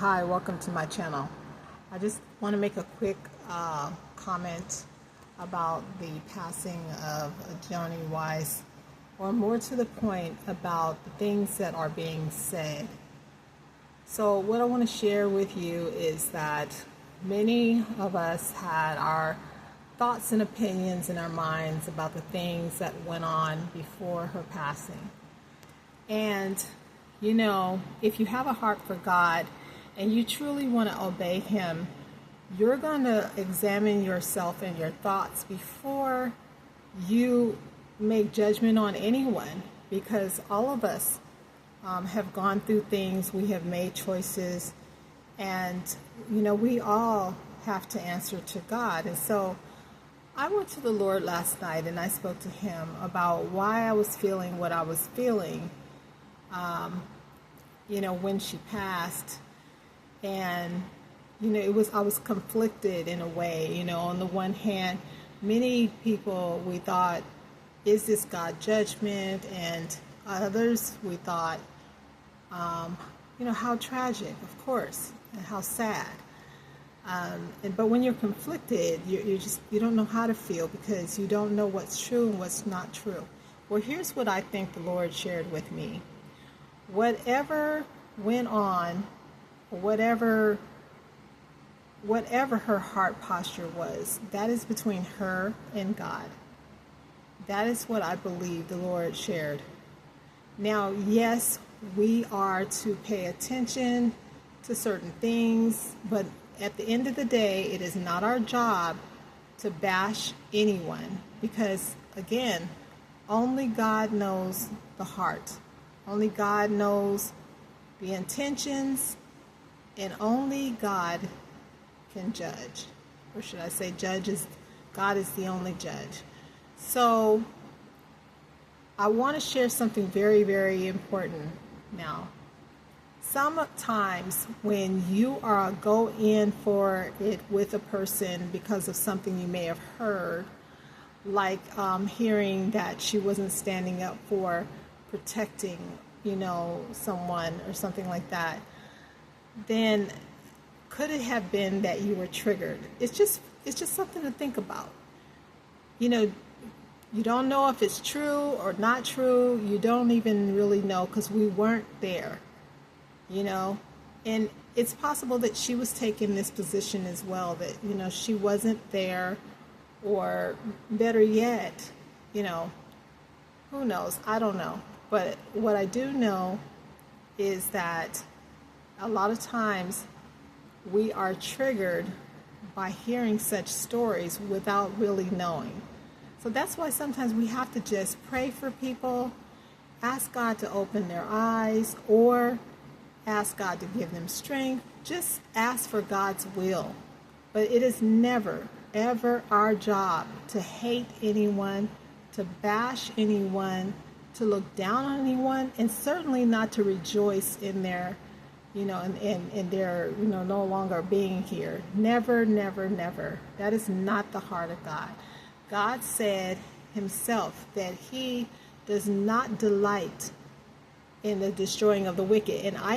Hi, welcome to my channel. I just want to make a quick comment about the passing of Joni Weiss, or more to the point, about the things that are being said. So what I want to share with you is that many of us had our thoughts and opinions in our minds about the things that went on before her passing. And you know, if you have a heart for God and you truly want to obey Him, you're going to examine yourself and your thoughts before you make judgment on anyone, because all of us have gone through things, we have made choices, and you know, we all have to answer to God. And so I went to the Lord last night and I spoke to Him about why I was feeling what I was feeling, you know, when she passed. And you know, I was conflicted in a way. You know, on the one hand, many people, we thought, is this God judgment? And others, we thought, you know, how tragic, of course, and how sad. But when you're conflicted, you don't know how to feel, because you don't know what's true and what's not true. Well, here's what I think the Lord shared with me. Whatever went on, whatever her heart posture was, that is between her and God. That is what I believe the Lord shared. Now, yes, we are to pay attention to certain things, but at the end of the day, it is not our job to bash anyone, because again, only God knows the heart. Only God knows the intentions, and only God can judge. Or should I say God is the only judge. So I want to share something very, very important now. Sometimes when you go in for it with a person because of something you may have heard, like hearing that she wasn't standing up for protecting, you know, someone or something like that, then could it have been that you were triggered? It's just something to think about. You know, you don't know if it's true or not true. You don't even really know, because we weren't there, you know. And it's possible that she was taking this position as well, that, you know, she wasn't there, or better yet, you know, who knows? I don't know. But what I do know is that a lot of times we are triggered by hearing such stories without really knowing. So that's why sometimes we have to just pray for people, ask God to open their eyes, or ask God to give them strength. Just ask for God's will. But it is never, ever our job to hate anyone, to bash anyone, to look down on anyone, and certainly not to rejoice in their, you know, in their, you know, no longer being here. Never, never, never. That is not the heart of God. God said Himself that He does not delight in the destroying of the wicked. And I